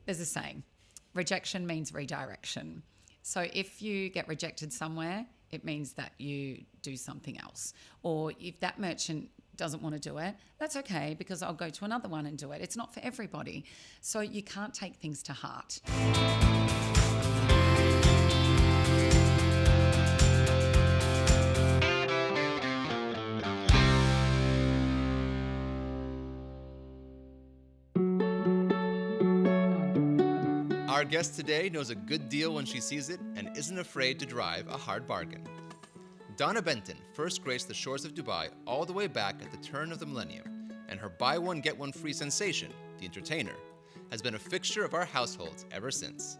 there's a saying, rejection means redirection. So if you get rejected somewhere, it means that you do something else. Or if that merchant doesn't want to do it, that's okay, because I'll go to another one and do it. It's not for everybody. So you can't take things to heart. Our guest today knows a good deal when she sees it and isn't afraid to drive a hard bargain. Donna Benton first graced the shores of Dubai all the way back at the turn of the millennium, and her buy one get one free sensation, the entertainer, has been a fixture of our households ever since.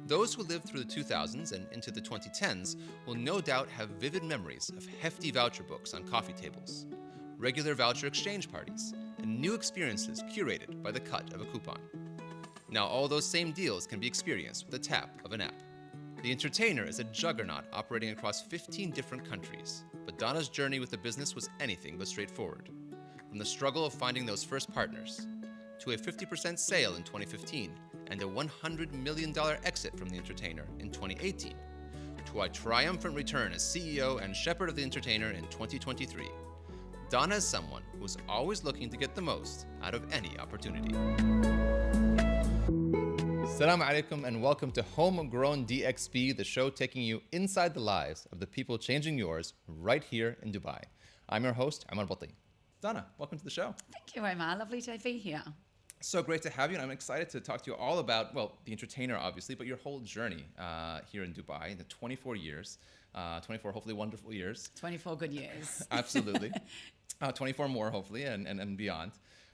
Those who lived through the 2000s and into the 2010s will no doubt have vivid memories of hefty voucher books on coffee tables, regular voucher exchange parties, and new experiences curated by the cut of a coupon. Now all those same deals can be experienced with the tap of an app. The Entertainer is a juggernaut operating across 15 different countries, but Donna's journey with the business was anything but straightforward. From the struggle of finding those first partners, to a 50% sale in 2015 and a $100 million exit from the Entertainer in 2018, to a triumphant return as CEO and shepherd of the Entertainer in 2023. Donna is someone who's always looking to get the most out of any opportunity. Assalamu alaikum and welcome to Homegrown DXB, the show taking you inside the lives of the people changing yours right here in Dubai. I'm your host, Omar Butti. Donna, welcome to the show. Thank you, Omar. Lovely to be here. So great to have you, and I'm excited to talk to you all about, well, the Entertainer, obviously, but your whole journey here in Dubai in the 24 years, 24 hopefully wonderful years. 24 good years. Absolutely. 24 more, hopefully, and beyond.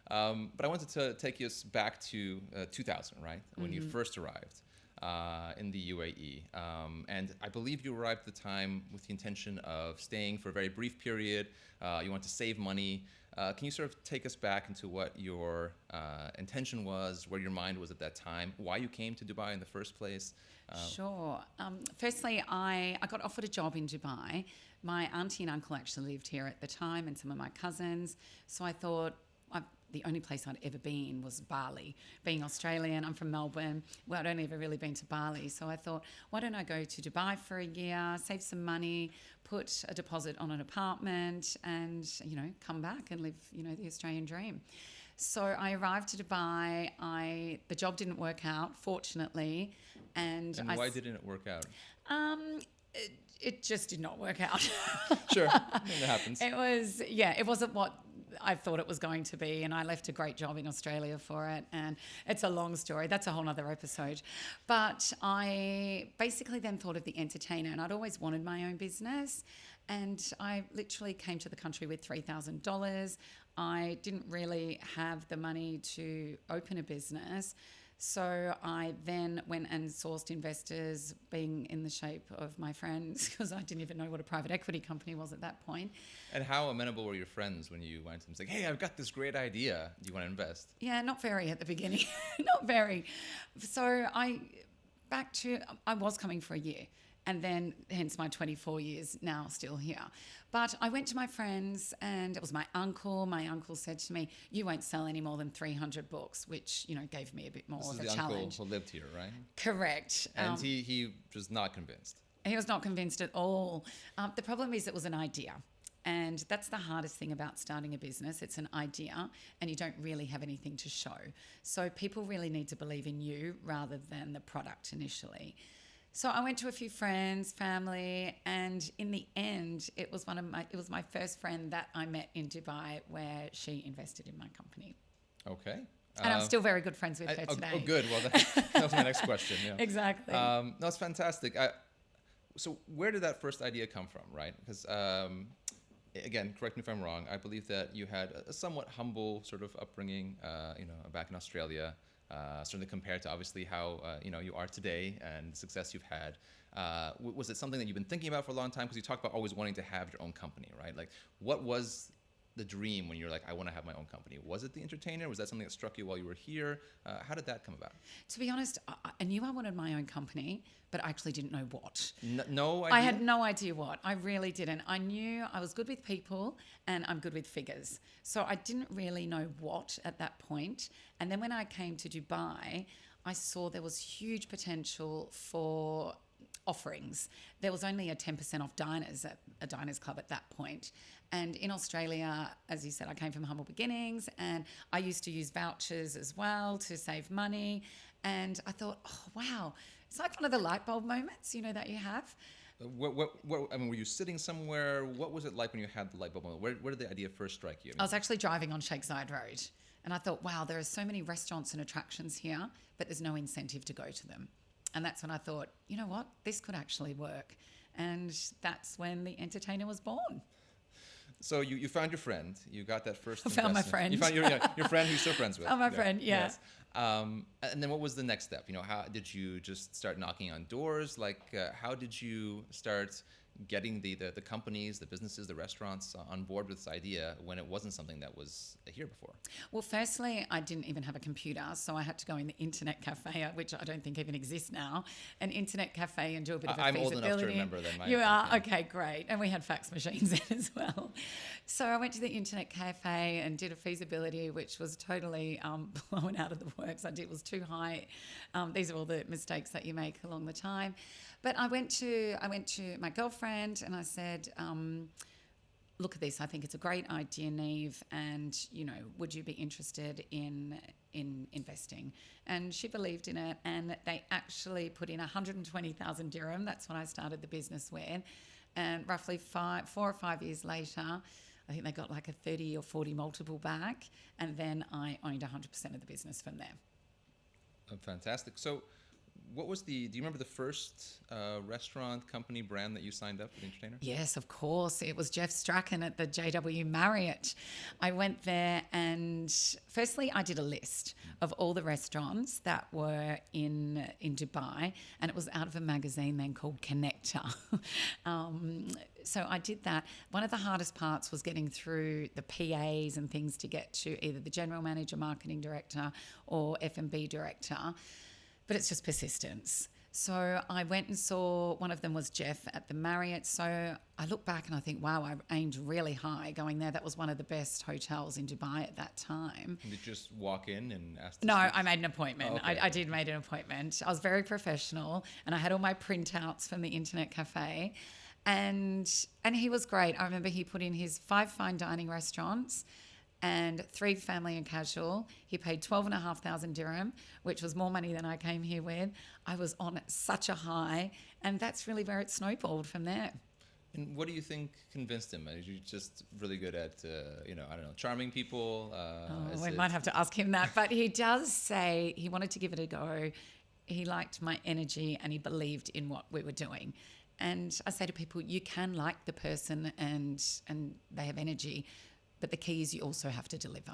But I wanted to take us back to 2000, right? When you first arrived in the UAE. And I believe you arrived at the time with the intention of staying for a very brief period. You wanted to save money. Can you sort of take us back into what your intention was, where your mind was at that time, why you came to Dubai in the first place? Sure. Firstly, I got offered a job in Dubai. My auntie and uncle actually lived here at the time, and some of my cousins. So I thought, the only place I'd ever been was Bali. Being Australian, I'm from Melbourne. Well, I'd only ever really been to Bali. So I thought, why don't I go to Dubai for a year, save some money, put a deposit on an apartment and, come back and live, the Australian dream. So I arrived to Dubai. The job didn't work out, fortunately. And why didn't it work out? It just did not work out. Sure, that happens. It wasn't what I thought it was going to be, and I left a great job in Australia for it, and it's a long story. That's a whole nother episode. But I basically then thought of the Entertainer, and I'd always wanted my own business, and I literally came to the country with $3,000. I didn't really have the money to open a business. So I then went and sourced investors, being in the shape of my friends, because I didn't even know what a private equity company was at that point. And how amenable were your friends when you went to them saying, hey, I've got this great idea. Do you want to invest? Yeah, not very at the beginning. Not very. So I was coming for a year. And then, hence my 24 years now still here. But I went to my friends, and it was my uncle. My uncle said to me, you won't sell any more than 300 books, which, gave me a bit more of a challenge. This is the uncle who lived here, right? Correct. And he was not convinced. He was not convinced at all. The problem is it was an idea. And that's the hardest thing about starting a business. It's an idea, and you don't really have anything to show. So people really need to believe in you rather than the product initially. So I went to a few friends, family, and in the end, it was my first friend that I met in Dubai, where she invested in my company. Okay. And I'm still very good friends with her today. Oh, good. Well, that was my next question. Yeah. Exactly. That's fantastic. So where did that first idea come from, right? Because, again, correct me if I'm wrong, I believe that you had a somewhat humble sort of upbringing, back in Australia. Certainly compared to obviously how you are today and the success you've had. Was it something that you've been thinking about for a long time? Because you talk about always wanting to have your own company, right? Like, what was the dream when you're like, I want to have my own company? Was it the entertainer? Was that something that struck you while you were here? How did that come about? To be honest, I knew I wanted my own company, but I actually didn't know what. No idea? I had no idea what. I really didn't. I knew I was good with people and I'm good with figures. So I didn't really know what at that point. And then when I came to Dubai, I saw there was huge potential for offerings. There was only a 10% off diners at a diners club at that point. And in Australia, as you said, I came from humble beginnings and I used to use vouchers as well to save money. And I thought, oh, wow, it's like one of the light bulb moments, that you have. I mean, were you sitting somewhere? What was it like when you had the light bulb moment? Where did the idea first strike you? I was actually driving on Sheikh Zayed Road and I thought, wow, there are so many restaurants and attractions here, but there's no incentive to go to them. And that's when I thought, you know what, this could actually work. And that's when the entertainer was born. So you found your friend. You got that first I found my friend. You found your friend who you're still friends with. Oh, my friend, yeah. Yes. And then what was the next step? How did you just start knocking on doors? How did you start getting the companies, the businesses, the restaurants on board with this idea when it wasn't something that was here before? Well, firstly, I didn't even have a computer, so I had to go in the internet cafe, which I don't think even exists now, an internet cafe and do a bit of a feasibility. I'm old enough to remember that. You are? Yeah. Okay, great. And we had fax machines then as well. So I went to the internet cafe and did a feasibility, which was totally blown out of the works. It was too high. These are all the mistakes that you make along the time. But I went to my girlfriend and I said, look at this. I think it's a great idea, Neve. And, would you be interested in investing? And she believed in it. And they actually put in 120,000 dirham. That's when I started the business with. And roughly 4 or 5 years later, I think they got like a 30 or 40 multiple back. And then I owned 100% of the business from there. Oh, fantastic. So what was do you remember the first restaurant company brand that you signed up for the entertainer? Yes, of course. It was Jeff Strachan at the JW Marriott. I went there and firstly I did a list of all the restaurants that were in Dubai, and it was out of a magazine then called Connector. So I did that. One of the hardest parts was getting through the PAs and things to get to either the general manager, marketing director or F&B director. But it's just persistence. So I went and saw, one of them was Jeff at the Marriott. So I look back and I think, wow, I aimed really high going there. That was one of the best hotels in Dubai at that time. Did you just walk in and ask? No, I made an appointment. Oh, okay. I did make an appointment. I was very professional and I had all my printouts from the internet cafe. And he was great. I remember he put in his 5 fine dining restaurants and 3 family and casual. He paid 12,500 dirham, which was more money than I came here with. I was on such a high, and that's really where it snowballed from there. And what do you think convinced him? Is he just really good at, I don't know, charming people? We might have to ask him that, but he does say he wanted to give it a go. He liked my energy and he believed in what we were doing. And I say to people, you can like the person and they have energy, but the key is you also have to deliver.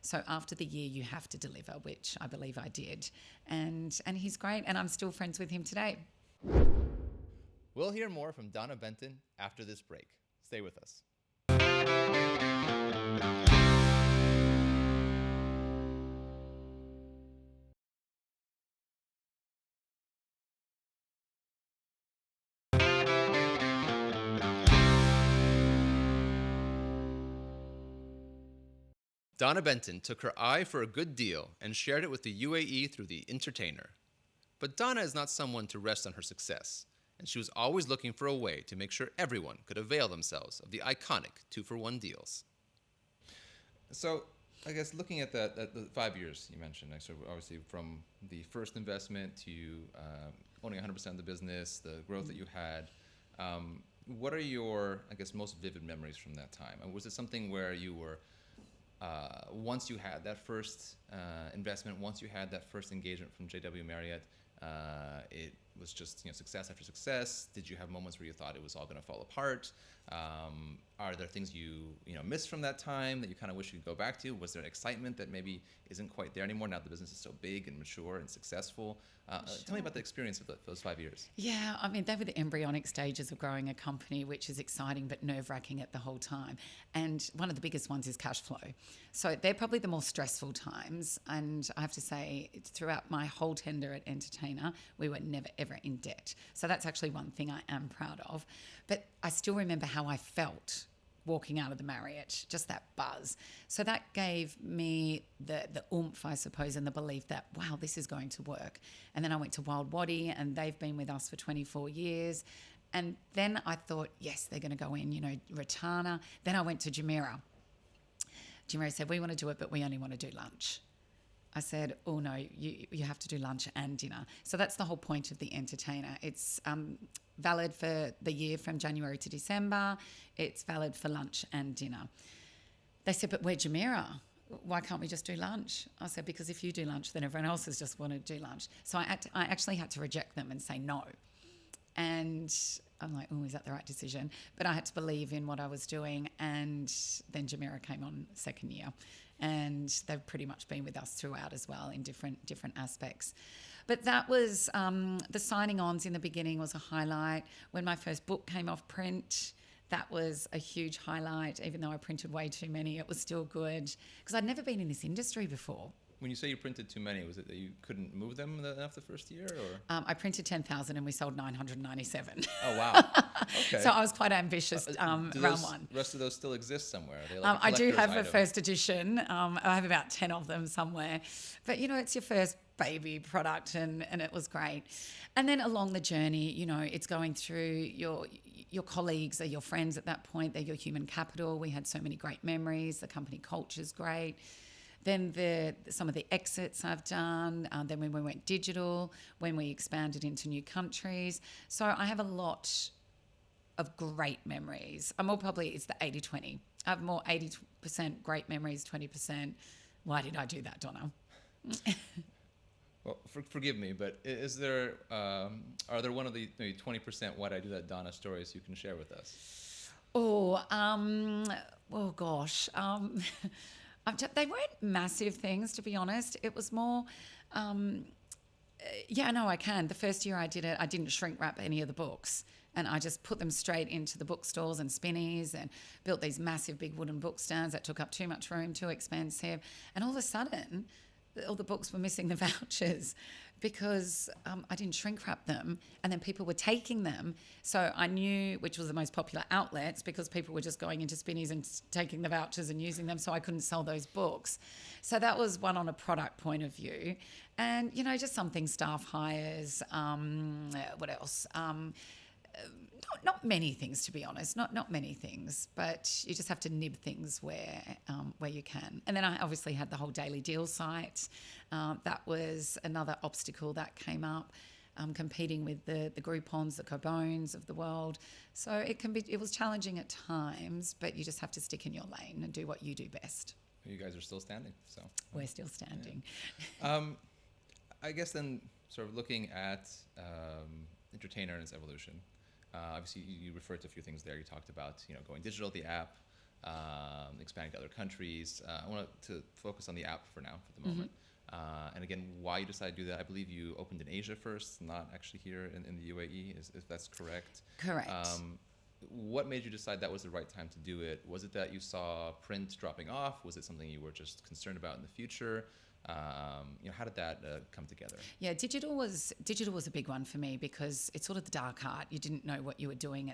So after the year, you have to deliver, which I believe I did. And he's great, and I'm still friends with him today. We'll hear more from Donna Benton after this break. Stay with us. Donna Benton took her eye for a good deal and shared it with the UAE through the entertainer. But Donna is not someone to rest on her success, and she was always looking for a way to make sure everyone could avail themselves of the iconic 2-for-1 deals. So, I guess looking at the 5 years you mentioned, so obviously from the first investment to owning 100% of the business, the growth that you had, what are your, most vivid memories from that time? And was it something where you were once you had that first investment, once you had that first engagement from JW Marriott, it was just success after success? Did you have moments where you thought it was all going to fall apart? Are there things you missed from that time that you kind of wish you could go back to? Was there excitement that maybe isn't quite there anymore now the business is so big and mature and successful? Tell me about the experience of those 5 years. Yeah, I mean, they were the embryonic stages of growing a company, which is exciting but nerve-wracking at the whole time. And one of the biggest ones is cash flow. So they're probably the more stressful times. And I have to say, throughout my whole tenure at Entertainer, we were never, ever in debt. So that's actually one thing I am proud of. But I still remember how I felt walking out of the Marriott, just that buzz. So that gave me the oomph, I suppose, and the belief that, wow, this is going to work. And then I went to Wild Waddy, and they've been with us for 24 years. And then I thought, yes, they're going to go in, Ratana. Then I went to Jumeirah. Jumeirah said, we want to do it, but we only want to do lunch. I said, oh, no, you have to do lunch and dinner. So that's the whole point of the Entertainer. It's valid for the year from January to December. It's valid for lunch and dinner. They said, but we're Jumeirah. Why can't we just do lunch? I said, because if you do lunch, then everyone else is just want to do lunch. So I actually had to reject them and say no. And I'm like, oh, is that the right decision? But I had to believe in what I was doing. And then Jumeirah came on second year. And they've pretty much been with us throughout as well in different aspects. But that was, the signing ons in the beginning was a highlight. When my first book came off print, that was a huge highlight. Even though I printed way too many, it was still good. Because I'd never been in this industry before. When you say you printed too many, was it that you couldn't move them enough the first year? Or? I printed 10,000 and we sold 997. Oh, wow. Okay. So I was quite ambitious round one. The rest of those still exist somewhere? Are they like I do have item? a first edition. I have about 10 of them somewhere. But, it's your first baby product and it was great. And then along the journey, it's going through your colleagues are your friends at that point. They're your human capital. We had so many great memories. The company culture's great. Then some of the exits I've done, then when we went digital, when we expanded into new countries. So I have a lot of great memories. It's the 80-20. I have more 80% great memories, 20%. Why did I do that, Donna? Well, forgive me, but are there one of the maybe 20% why did I do that Donna stories you can share with us? Gosh. They weren't massive things, to be honest. It was more, I can. The first year I did it, I didn't shrink wrap any of the books. And I just put them straight into the bookstores and spinnies and built these massive big wooden book stands that took up too much room, too expensive. And all of a sudden, all the books were missing the vouchers because I didn't shrink wrap them, and then people were taking them. So I knew which was the most popular outlets because people were just going into spinnies and taking the vouchers and using them, so I couldn't sell those books. So that was one on a product point of view. And, just something, staff hires, what else? Not many things, to be honest. Not many things, but you just have to nib things where you can. And then I obviously had the whole daily deal site. That was another obstacle that came up, competing with the Groupons, the Cobones of the world. So it was challenging at times, but you just have to stick in your lane and do what you do best. You guys are still standing, so we're still standing. Yeah. I guess then, sort of looking at Entertainer and its evolution. Obviously, you referred to a few things there. You talked about, going digital, the app, expanding to other countries. I want to focus on the app for now, for the moment. And again, why you decided to do that. I believe you opened in Asia first, not actually here in the UAE, if that's correct. Correct. What made you decide that was the right time to do it? Was it that you saw print dropping off? Was it something you were just concerned about in the future? How did that come together? Yeah, digital was a big one for me because it's sort of the dark art. You didn't know what you were doing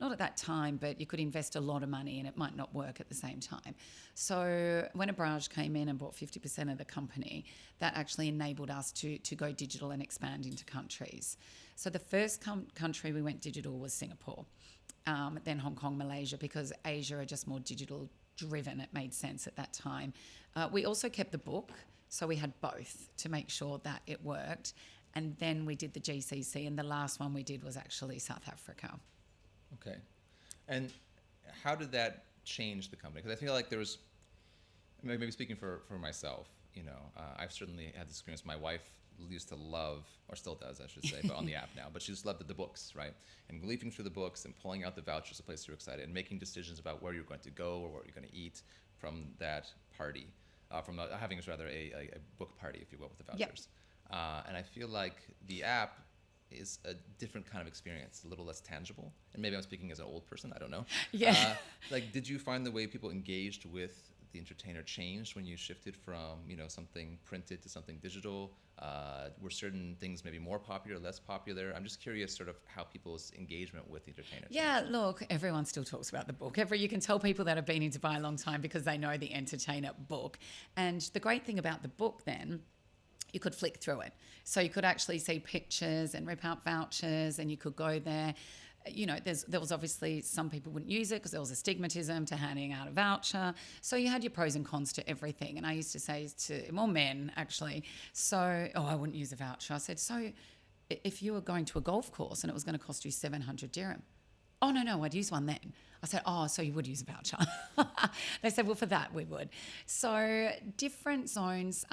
not at that time, but you could invest a lot of money and it might not work at the same time. So when Abraj came in and bought 50% of the company, that actually enabled us to go digital and expand into countries. So the first country we went digital was Singapore, then Hong Kong, Malaysia, because Asia are just more digital driven. It made sense at that time. We also kept the book, so we had both to make sure that it worked. And then we did the GCC, and the last one we did was actually South Africa. Okay. And how did that change the company? Because I feel like there was, maybe speaking for myself, I've certainly had this experience. My wife used to love, or still does, I should say, but on the app now. But she just loved the books, right? And leafing through the books and pulling out the vouchers, the place you're excited, and making decisions about where you're going to go or what you're going to eat from that party, having rather a book party, if you will, with the vouchers. Yep. And I feel like the app is a different kind of experience, a little less tangible. And maybe I'm speaking as an old person, I don't know. Yeah. Did you find the way people engaged with the entertainer changed when you shifted from, something printed to something digital? Were certain things maybe more popular, less popular? I'm just curious sort of how people's engagement with the entertainer Yeah, changed. look, everyone still talks about the book. You can tell people that have been in Dubai a long time because they know the entertainer book. And the great thing about the book then, you could flick through it. So you could actually see pictures and rip out vouchers, and you could go there. There was obviously some people wouldn't use it because there was a stigmatism to handing out a voucher. So you had your pros and cons to everything. And I used to say to more men, actually, I wouldn't use a voucher. I said, so if you were going to a golf course and it was going to cost you 700 dirham, oh, no, I'd use one then. I said, so you would use a voucher. They said, well, for that we would. So different zones.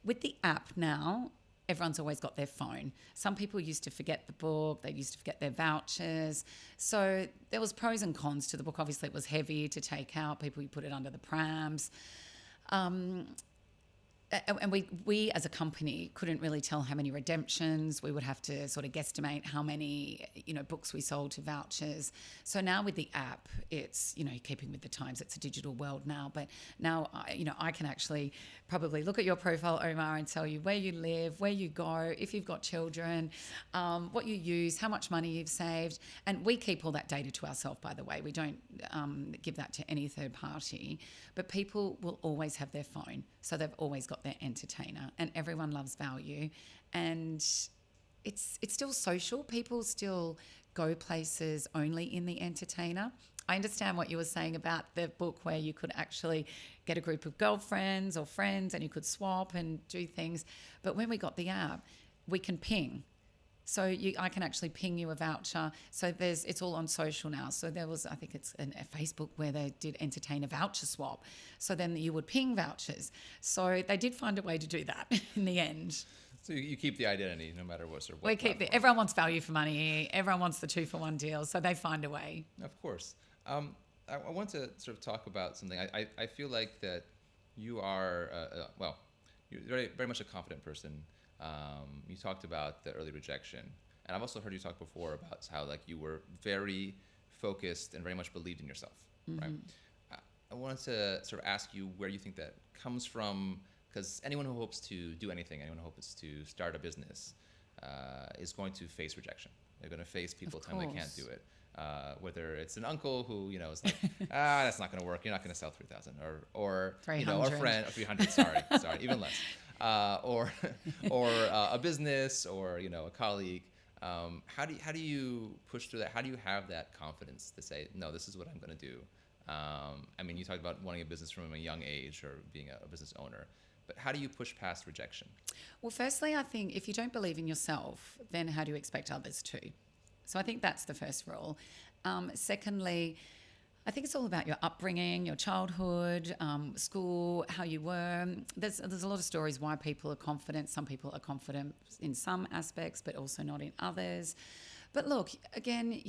With the app now, everyone's always got their phone. Some people used to forget the book. They used to forget their vouchers. So there was pros and cons to the book. Obviously, it was heavy to take out. People, you put it under the prams. And we as a company couldn't really tell how many redemptions. We would have to sort of guesstimate how many books we sold to vouchers. So now with the app, it's keeping with the times. It's a digital world now. But now I can actually probably look at your profile, Omar, and tell you where you live, where you go, if you've got children, what you use, how much money you've saved, and we keep all that data to ourselves. By the way, we don't give that to any third party. But people will always have their phone, so they've always got their entertainer, and everyone loves value, and it's still social. People still go places only in the entertainer. I understand what you were saying about the book where you could actually get a group of girlfriends or friends and you could swap and do things, but when we got the app, we can ping. So I can actually ping you a voucher. So it's all on social now. So there was, I think it's a Facebook where they did entertain a voucher swap. So then you would ping vouchers. So they did find a way to do that in the end. So you keep the identity no matter what sort of. We keep everyone wants value for money. Everyone wants the 2-for-1 deal. So they find a way. Of course. I want to sort of talk about something. I feel like that you are, you're very, very much a confident person. You talked about the early rejection, and I've also heard you talk before about how you were very focused and very much believed in yourself, right? I wanted to sort of ask you where you think that comes from, because anyone who hopes to do anything, anyone who hopes to start a business, is going to face rejection. They're going to face people telling them they can't do it. Whether it's an uncle who is like, that's not going to work. You're not going to sell 3,000, or 300. A friend, or 300. Sorry, even less. Or a business, or a colleague. How do you push through that? How do you have that confidence to say, no, this is what I'm going to do? You talked about wanting a business from a young age or being a business owner, but how do you push past rejection? Well, firstly, I think if you don't believe in yourself, then how do you expect others to? So I think that's the first rule. Secondly, I think it's all about your upbringing, your childhood, school, how you were. There's a lot of stories why people are confident. Some people are confident in some aspects, but also not in others. But look, again,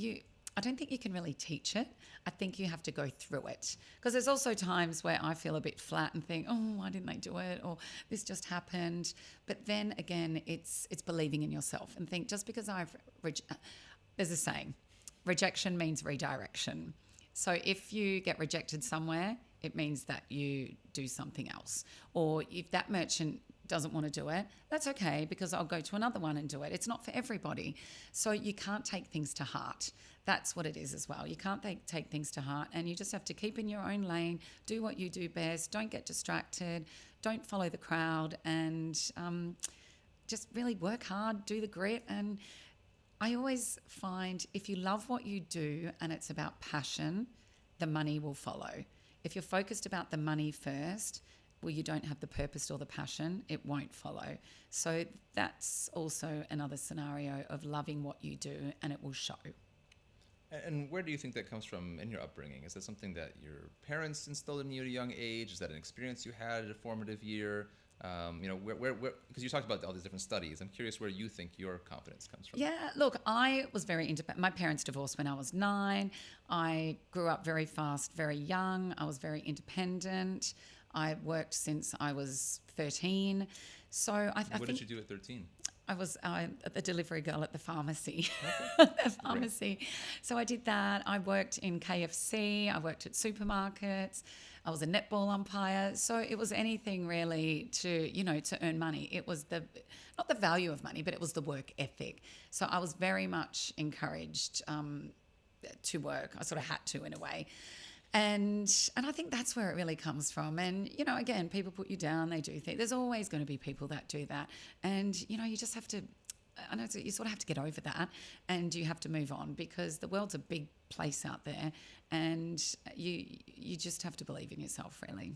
I don't think you can really teach it. I think you have to go through it. Because there's also times where I feel a bit flat and think, why didn't they do it? Or this just happened. But then again, it's believing in yourself and think, just because there's a saying, rejection means redirection. So if you get rejected somewhere, it means that you do something else. Or if that merchant doesn't want to do it, that's okay, because I'll go to another one and do it. It's not for everybody. So you can't take things to heart. That's what it is as well. You can't take things to heart, and you just have to keep in your own lane, do what you do best, don't get distracted, don't follow the crowd, and just really work hard, do the grit. And I always find if you love what you do and it's about passion, the money will follow. If you're focused about the money first, you don't have the purpose or the passion, it won't follow. So that's also another scenario of loving what you do, and it will show. And where do you think that comes from in your upbringing? Is that something that your parents instilled in you at a young age? Is that an experience you had at a formative year? Where because you talked about all these different studies. I'm curious where you think your confidence comes from. Yeah, look, I was very independent. My parents divorced when I was 9. I grew up very fast, very young. I was very independent. I worked since I was 13. So I What think did you do at 13? I was the delivery girl at the pharmacy. Okay. The pharmacy. So I did that. I worked in KFC. I worked at supermarkets. I was a netball umpire. So it was anything really to earn money. It was not the value of money, but it was the work ethic. So I was very much encouraged to work. I sort of had to in a way. And I think that's where it really comes from. And, again, people put you down, they do things. There's always going to be people that do that. And, you just have to, I know you sort of have to get over that and you have to move on because the world's a big place out there and you just have to believe in yourself, really.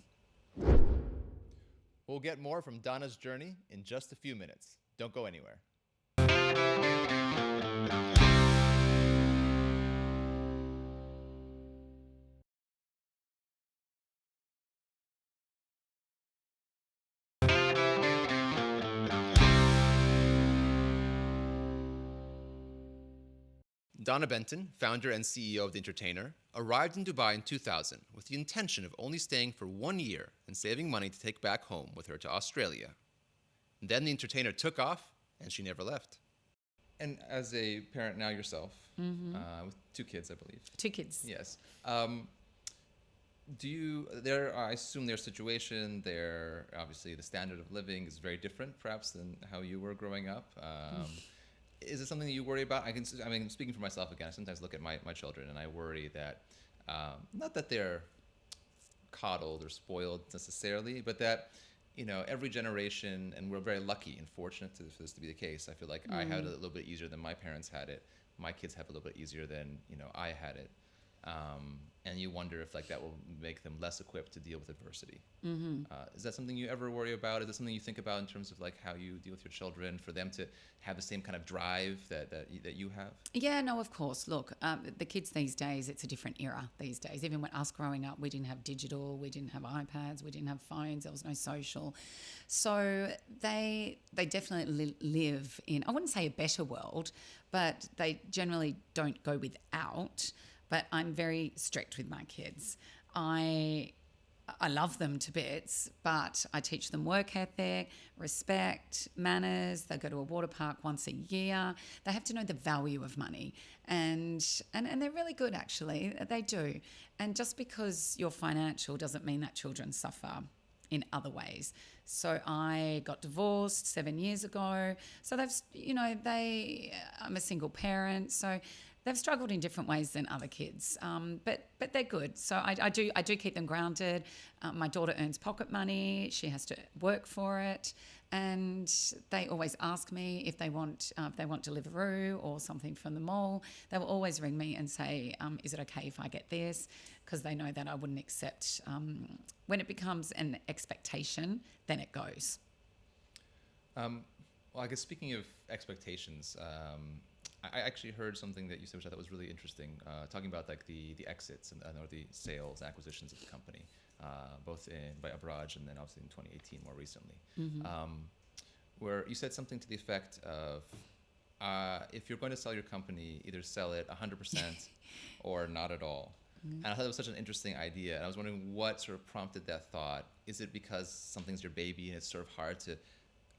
We'll get more from Donna's journey in just a few minutes. Don't go anywhere. Donna Benton, founder and CEO of The Entertainer, arrived in Dubai in 2000 with the intention of only staying for 1 year and saving money to take back home with her to Australia. Then The Entertainer took off, and she never left. And as a parent now yourself, with 2 kids, I believe. 2 kids. Yes. I assume their situation, obviously the standard of living is very different perhaps than how you were growing up. Is it something that you worry about? Speaking for myself again, I sometimes look at my children and I worry that, not that they're coddled or spoiled necessarily, but that, every generation, and we're very lucky and fortunate for this to be the case. I feel like I had it a little bit easier than my parents had it. My kids have a little bit easier than, I had it. And you wonder if that will make them less equipped to deal with adversity. Is that something you ever worry about? Is that something you think about in terms of how you deal with your children, for them to have the same kind of drive that you have? Yeah, no, of course. Look, the kids these days, it's a different era these days. Even when us growing up, we didn't have digital, we didn't have iPads, we didn't have phones, there was no social. So they definitely live in, I wouldn't say a better world, but they generally don't go without. But I'm very strict with my kids. I love them to bits, but I teach them work ethic, respect, manners. They go to a water park once a year. They have to know the value of money. And they're really good, actually. They do. And just because you're financial doesn't mean that children suffer in other ways. So I got divorced 7 years ago. So I'm a single parent. So they've struggled in different ways than other kids, but they're good. So I do keep them grounded. My daughter earns pocket money; she has to work for it, and they always ask me if they want Deliveroo or something from the mall. They will always ring me and say, "Is it okay if I get this?" Because they know that I wouldn't accept. When it becomes an expectation, then it goes. Well, I guess speaking of expectations. I actually heard something that you said, which I thought was really interesting, talking about the exits or the sales and acquisitions of the company, both by Abraj and then obviously in 2018 more recently, where you said something to the effect of, if you're going to sell your company, either sell it 100% or not at all. And I thought it was such an interesting idea, and I was wondering what sort of prompted that thought. Is it because something's your baby and it's sort of hard to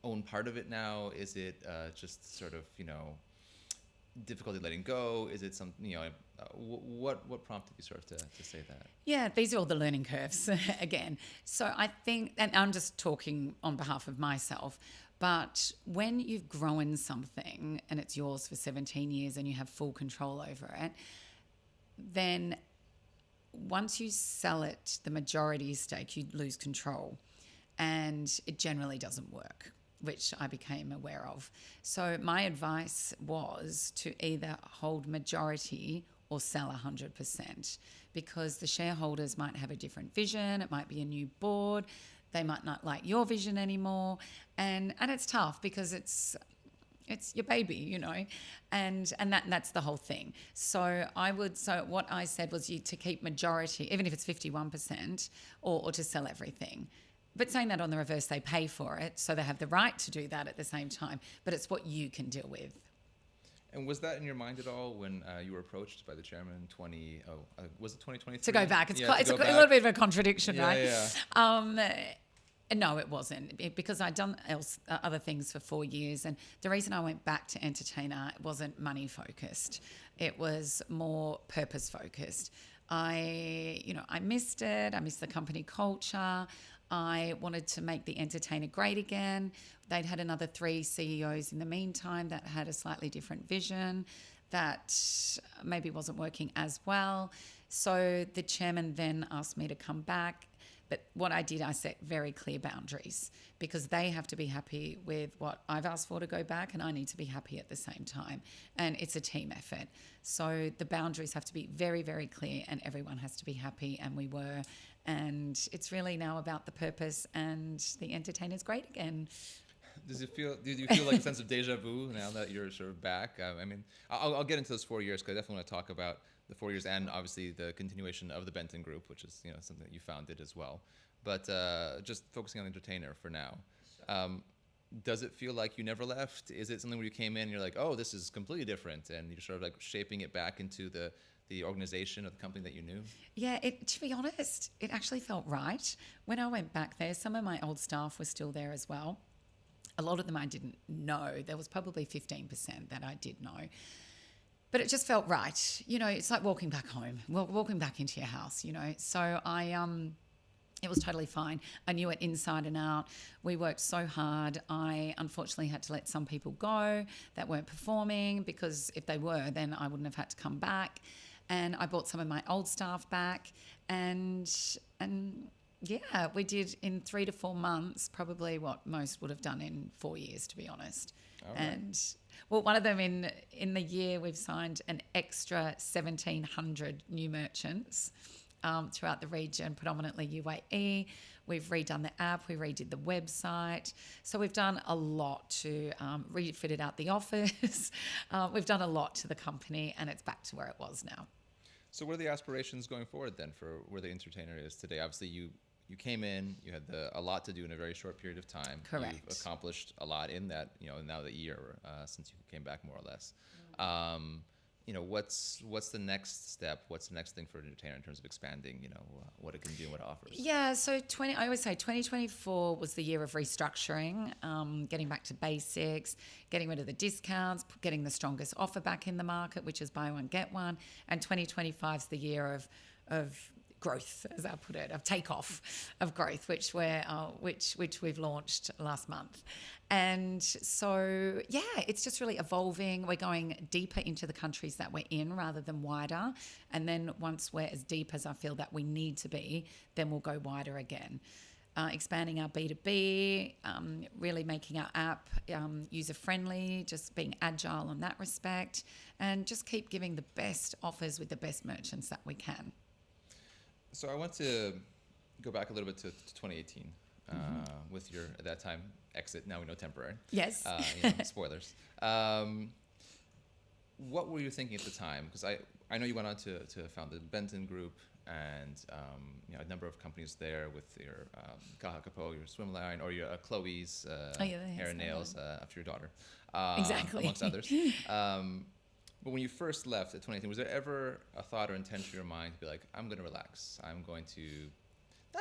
own part of it now? Is it just sort of, difficulty letting go? Is it some, what prompted you sort of to say that? Yeah, these are all the learning curves again. So I think, and I'm just talking on behalf of myself, but when you've grown something and it's yours for 17 years and you have full control over it, then once you sell it, the majority stake, you lose control, and it generally doesn't work, which I became aware of. So my advice was to either hold majority or sell 100%, because the shareholders might have a different vision. It might be a new board. They might not like your vision anymore. And it's tough because it's your baby, and that's the whole thing. So what I said was to keep majority, even if it's 51%, or to sell everything. But saying that on the reverse, they pay for it, so they have the right to do that at the same time. But it's what you can deal with. And was that in your mind at all when you were approached by the chairman in was it 2023? To go back, it's Yeah, a little bit of a contradiction, Yeah, right? yeah. No, it wasn't, because I'd done other things for 4 years, and the reason I went back to entertainer wasn't money focused; it was more purpose focused. I missed it. I missed the company culture. I wanted to make the entertainer great again. They'd had another 3 CEOs in the meantime that had a slightly different vision that maybe wasn't working as well. So the chairman then asked me to come back. But what I did, I set very clear boundaries, because they have to be happy with what I've asked for to go back, and I need to be happy at the same time. And it's a team effort. So the boundaries have to be very, very clear, and everyone has to be happy, and we were. And it's really now about the purpose, and the entertainer's great again. Did you feel like a sense of deja vu now that you're sort of back? I mean, I'll get into those 4 years, because I definitely want to talk about the 4 years and obviously the continuation of the Benton Group, which is something that you founded as well. But just focusing on the entertainer for now. Does it feel like you never left? Is it something where you came in and you're like, oh, this is completely different, and you're sort of like shaping it back into the organization of the company that you knew? Yeah, to be honest, it actually felt right. When I went back there, some of my old staff were still there as well. A lot of them I didn't know. There was probably 15% that I did know. But it just felt right. It's like walking back home, walking back into your house, So it was totally fine. I knew it inside and out. We worked so hard. I unfortunately had to let some people go that weren't performing, because if they were, then I wouldn't have had to come back. And I brought some of my old staff back, and yeah, we did in 3 to 4 months, probably what most would have done in 4 years, to be honest. All right. And well, one of them in the year, we've signed an extra 1,700 new merchants throughout the region, predominantly UAE. We've redone the app, we redid the website. So we've done a lot to refitted out the office. We've done a lot to the company, and it's back to where it was now. So what are the aspirations going forward then for where the entertainer is today? Obviously, you came in, you had a lot to do in a very short period of time. Correct. You've accomplished a lot in that, now the year since you came back, more or less. What's the next step? What's the next thing for an entertainer in terms of expanding, what it can do and what it offers? Yeah, so I always say 2024 was the year of restructuring, getting back to basics, getting rid of the discounts, getting the strongest offer back in the market, which is buy one, get one. And 2025 is the year of growth, as I put it, of takeoff of growth, which we've launched last month. And so, yeah, it's just really evolving. We're going deeper into the countries that we're in rather than wider. And then once we're as deep as I feel that we need to be, then we'll go wider again. Expanding our B2B, really making our app user-friendly, just being agile in that respect, and just keep giving the best offers with the best merchants that we can. So I want to go back a little bit to 2018 with your, at that time, exit. Now we know temporary. Yes. Spoilers. What were you thinking at the time? Because I know you went on to found the Benton Group, and a number of companies there with your Kaha Kapo, your swim line, or your Chloe's hair and nails after your daughter. Exactly. Amongst others. But when you first left at 2018, was there ever a thought or intention in your mind to be like, I'm going to relax. I'm going to,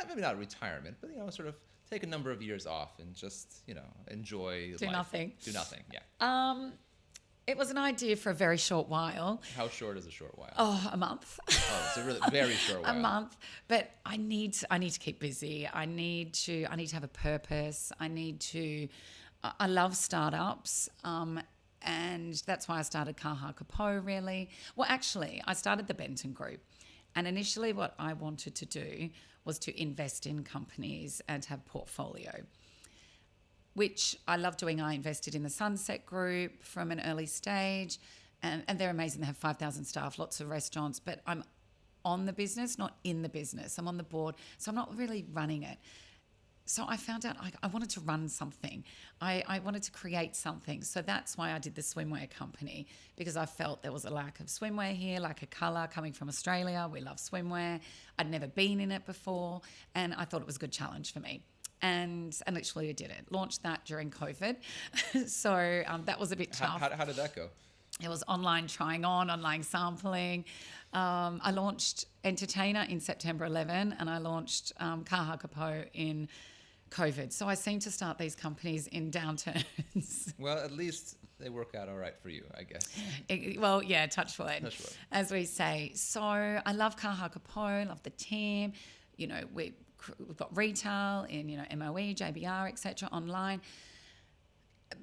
maybe not retirement, but, sort of take a number of years off and just, enjoy life. Nothing. Do nothing, yeah. It was an idea for a very short while. How short is a short while? Oh, a month. Oh, it's a really very short while. A month. But I need to keep busy. I need to have a purpose. I love startups. And that's why I started Kaha Kapo, really. Well, actually, I started the Benton Group. And initially what I wanted to do was to invest in companies and have portfolio, which I love doing. I invested in the Sunset Group from an early stage, and they're amazing. They have 5,000 staff, lots of restaurants, but I'm on the business, not in the business. I'm on the board, so I'm not really running it. So I found out I wanted to run something. I wanted to create something. So that's why I did the swimwear company, because I felt there was a lack of swimwear here, like a colour coming from Australia. We love swimwear. I'd never been in it before, and I thought it was a good challenge for me. And literally I did it. Launched that during COVID. So that was a bit tough. How did that go? It was online trying on, online sampling. I launched Entertainer in September 11 and I launched Kaha Kapo in COVID. So I seem to start these companies in downturns. Well, at least they work out all right for you, I guess. Well, yeah, touch wood, Touch wood. as we say. So I love Kaha Kapo, love the team. You know, we've got retail in, MOE, JBR, etc. online.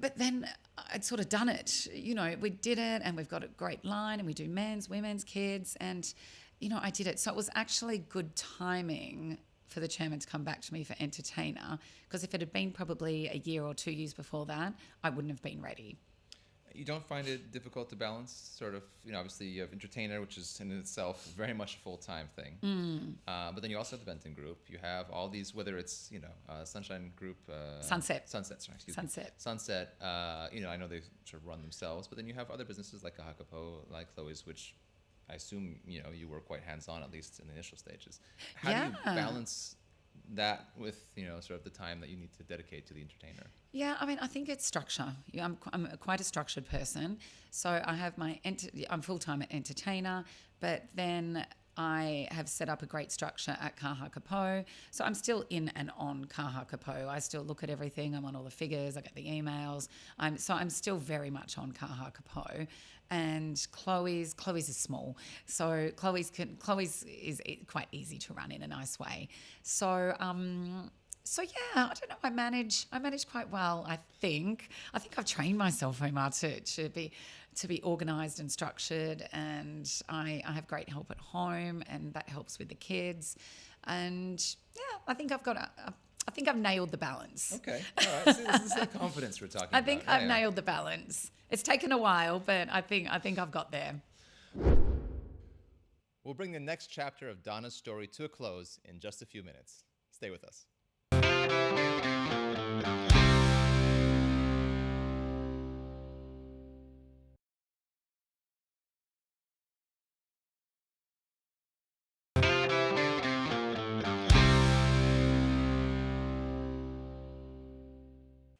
But then I'd sort of done it. We did it and we've got a great line and we do men's, women's, kids. And, I did it. So it was actually good timing for the chairman to come back to me for Entertainer, because if it had been probably a year or 2 years before that, I wouldn't have been ready. You don't find it difficult to balance sort of, obviously you have Entertainer, which is in itself very much a full-time thing. But then you also have the Benton Group. You have all these, whether it's, Sunshine Group. Sunset. Sunset, I know they sort of run themselves, but then you have other businesses like Kahakapo, like Chloe's, which I assume, you were quite hands-on, at least in the initial stages. How do you balance that with, sort of the time that you need to dedicate to the Entertainer? Yeah, I think it's structure. I'm quite a structured person. So I have I'm full-time at Entertainer, but then I have set up a great structure at Kaha Kapo. So I'm still in and on Kaha Kapo. I still look at everything. I'm on all the figures. I get the emails. I'm still very much on Kaha Kapo. And Chloe's is small. So Chloe's is quite easy to run in a nice way. So yeah, I don't know. I manage quite well. I think I've trained myself, Omar, to be organised and structured, and I have great help at home, and that helps with the kids. And yeah, I think I've nailed the balance. Okay, all right. See, this is the confidence we're talking about. I think I've nailed the balance. It's taken a while, but I think I've got there. We'll bring the next chapter of Donna's story to a close in just a few minutes. Stay with us.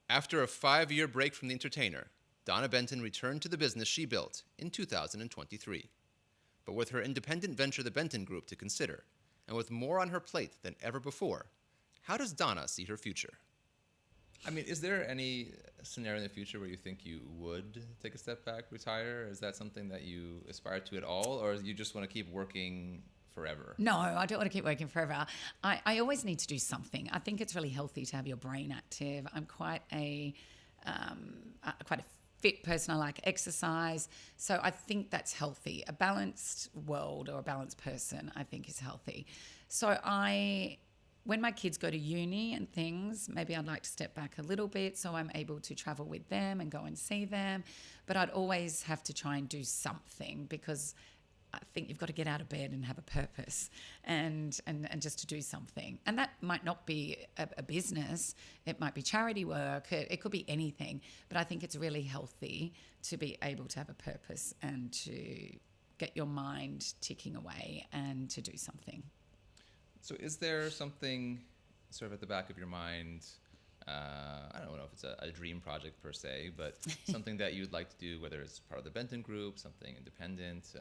After a 5-year break from the Entertainer, Donna Benton returned to the business she built in 2023. But with her independent venture, the Benton Group, to consider, and with more on her plate than ever before, how does Donna see her future? I mean, is there any scenario in the future where you think you would take a step back, retire? Is that something that you aspire to at all, or you just want to keep working forever? No, I don't want to keep working forever. I always need to do something. I think it's really healthy to have your brain active. I'm quite a fit person. I like exercise. So I think that's healthy. A balanced world or a balanced person, I think, is healthy. So when my kids go to uni and things, maybe I'd like to step back a little bit so I'm able to travel with them and go and see them. But I'd always have to try and do something, because I think you've got to get out of bed and have a purpose and just to do something. And that might not be a business. It might be charity work. It could be anything. But I think it's really healthy to be able to have a purpose and to get your mind ticking away and to do something. So is there something sort of at the back of your mind, I don't know if it's a dream project per se, but something that you'd like to do, whether it's part of the Benton Group, something independent,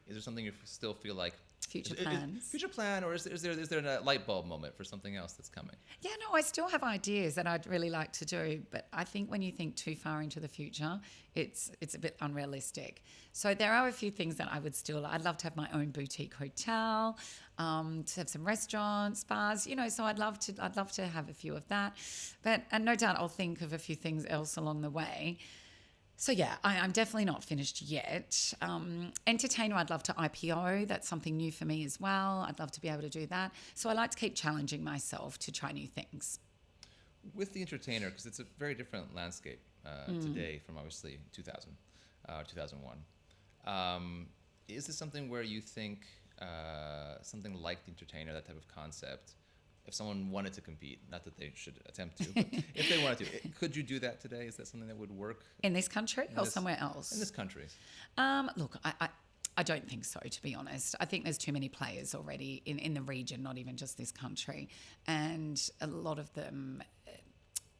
is there something you still feel like future plans? Future plan, or is there a light bulb moment for something else that's coming? Yeah, no, I still have ideas that I'd really like to do, but I think when you think too far into the future, it's a bit unrealistic. So there are a few things that I'd love to have my own boutique hotel, to have some restaurants, spas, so I'd love to have a few of that. And no doubt I'll think of a few things else along the way. So yeah, I'm definitely not finished yet. Entertainer, I'd love to IPO. That's something new for me as well. I'd love to be able to do that. So I like to keep challenging myself to try new things. With the Entertainer, because it's a very different landscape today from obviously 2000, 2001. Is this something where you think something like the Entertainer, that type of concept, if someone wanted to compete, not that they should attempt to, but if they wanted to, could you do that today? Is that something that would work? In this country or somewhere else? In this country. Look, I don't think so, to be honest. I think there's too many players already in the region, not even just this country. And a lot of them,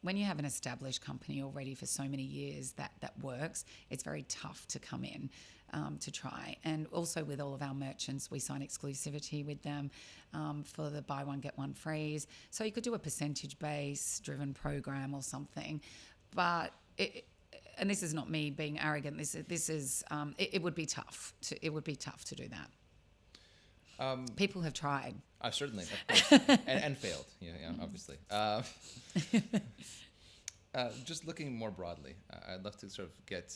when you have an established company already for so many years that works, it's very tough to come in to try. And also with all of our merchants, we sign exclusivity with them for the buy one, get one frees. So you could do a percentage-based driven program or something. But and this is not me being arrogant. This is it would be tough to do that. People have tried. Certainly, of course, and failed. Yeah, obviously. Just looking more broadly, I'd love to sort of get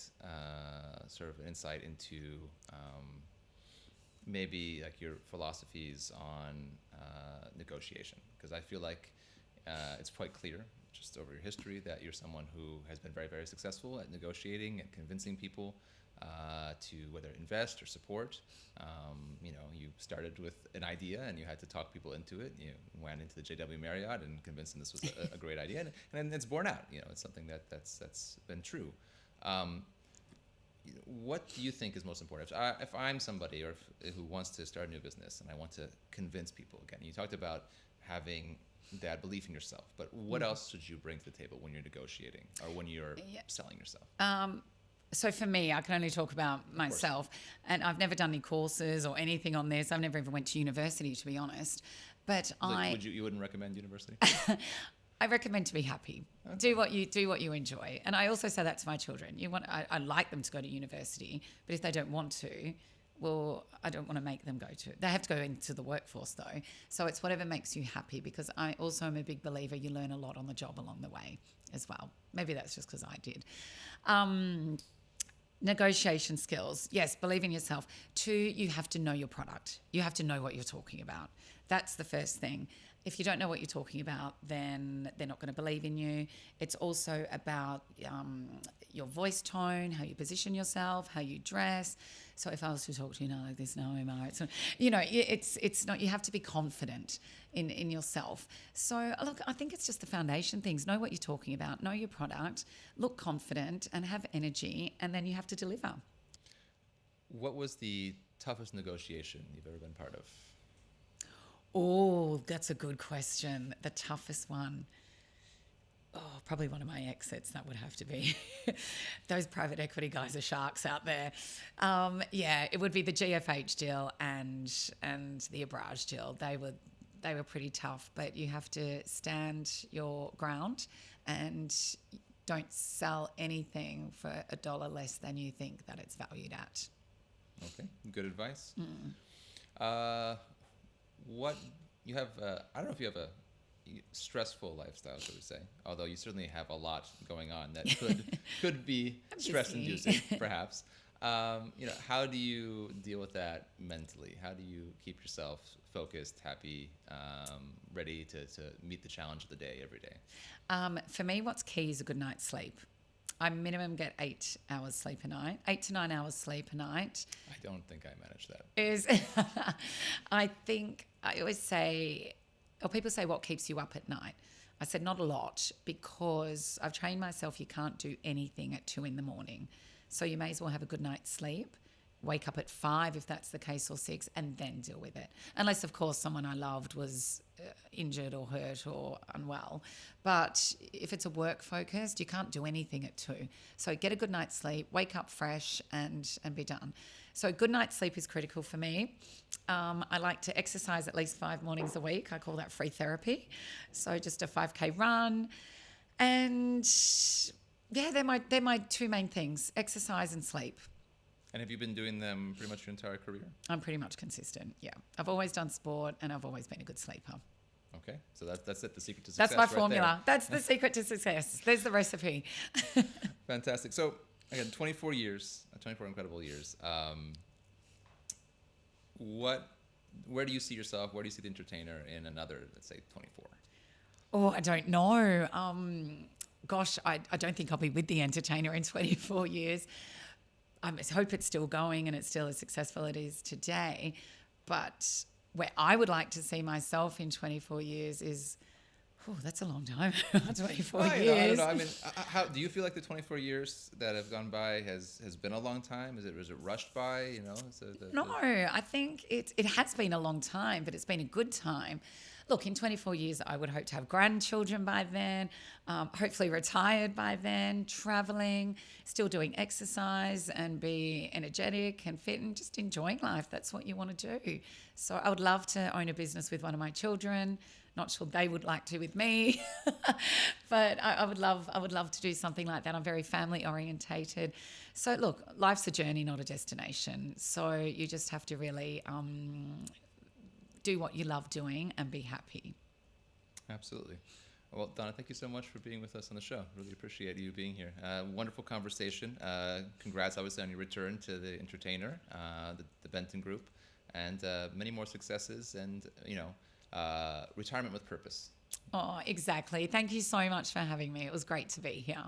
sort of an insight into maybe like your philosophies on negotiation, because I feel like it's quite clear just over your history that you're someone who has been very, very successful at negotiating and convincing people to whether invest or support. You started with an idea and you had to talk people into it. You went into the JW Marriott and convinced them this was a great idea, and it's borne out. It's something that's been true. What do you think is most important? If I'm somebody who wants to start a new business and I want to convince people, again, you talked about having that belief in yourself, but what else should you bring to the table when you're negotiating or when you're selling yourself? So for me, I can only talk about myself, and I've never done any courses or anything on this. I've never even went to university, to be honest. But you wouldn't recommend university? I recommend to be happy. Okay. Do what you enjoy, and I also say that to my children. I like them to go to university, but if they don't want to, well, I don't want to make them go to it. They have to go into the workforce though. So it's whatever makes you happy, because I also am a big believer you learn a lot on the job along the way as well. Maybe that's just because I did. Negotiation skills. Yes, believe in yourself. 2, you have to know your product. You have to know what you're talking about. That's the first thing. If you don't know what you're talking about, then they're not going to believe in you. It's also about your voice tone, how you position yourself, how you dress. So if I was to talk to you now like this, no, Omar, it's not. You have to be confident in yourself. So look, I think it's just the foundation things. Know what you're talking about. Know your product. Look confident and have energy, and then you have to deliver. What was the toughest negotiation you've ever been part of? Oh, that's a good question. The toughest one. Oh, probably one of my exits, that would have to be. Those private equity guys are sharks out there. It would be the GFH deal and the Abrage deal. They were pretty tough, but you have to stand your ground and don't sell anything for $1 less than you think that it's valued at. Okay, good advice. What you have, I don't know if you have a stressful lifestyle, shall we say, although you certainly have a lot going on that could be stress-inducing, perhaps. How do you deal with that mentally? How do you keep yourself focused, happy, ready to meet the challenge of the day every day? For me, what's key is a good night's sleep. I minimum get 8 hours sleep a night, 8 to 9 hours sleep a night. I don't think I manage that. I think I always say, or people say, what keeps you up at night? I said, not a lot, because I've trained myself you can't do anything at 2 a.m. So you may as well have a good night's sleep, wake up at 5 if that's the case, or 6, and then deal with it. Unless, of course, someone I loved was injured or hurt or unwell. But if it's a work focused, you can't do anything at 2. So get a good night's sleep, wake up fresh, and be done. So good night's sleep is critical for me. I like to exercise at least 5 mornings a week. I call that free therapy. So just a 5K run. And yeah, they're my 2 main things, exercise and sleep. And have you been doing them pretty much your entire career? I'm pretty much consistent, yeah. I've always done sport and I've always been a good sleeper. Okay, so that's it, the secret to success. That's my formula. There. That's the secret to success. There's the recipe. Fantastic. So again, 24 incredible years. Where do you see yourself? Where do you see the entertainer in another, let's say, 24? Oh, I don't know. Gosh, I don't think I'll be with the entertainer in 24 years. I hope it's still going and it's still as successful as it is today. But where I would like to see myself in 24 years is, Oh, that's a long time. 24 I years. don't know. I mean, how do you feel like the 24 years that have gone by has been a long time? Was it rushed by? You know, No, I think it has been a long time, but it's been a good time. Look, in 24 years, I would hope to have grandchildren by then, hopefully retired by then, traveling, still doing exercise and be energetic and fit and just enjoying life. That's what you want to do. So I would love to own a business with one of my children. Not sure they would like to with me, but I would love to do something like that. I'm very family orientated. So look, life's a journey, not a destination. So you just have to really do what you love doing and be happy. Absolutely. Well, Donna, thank you so much for being with us on the show. Really appreciate you being here. Wonderful conversation. Congrats, obviously, on your return to the Entertainer, the Benton Group, and many more successes and, retirement with purpose. Oh, exactly. Thank you so much for having me. It was great to be here.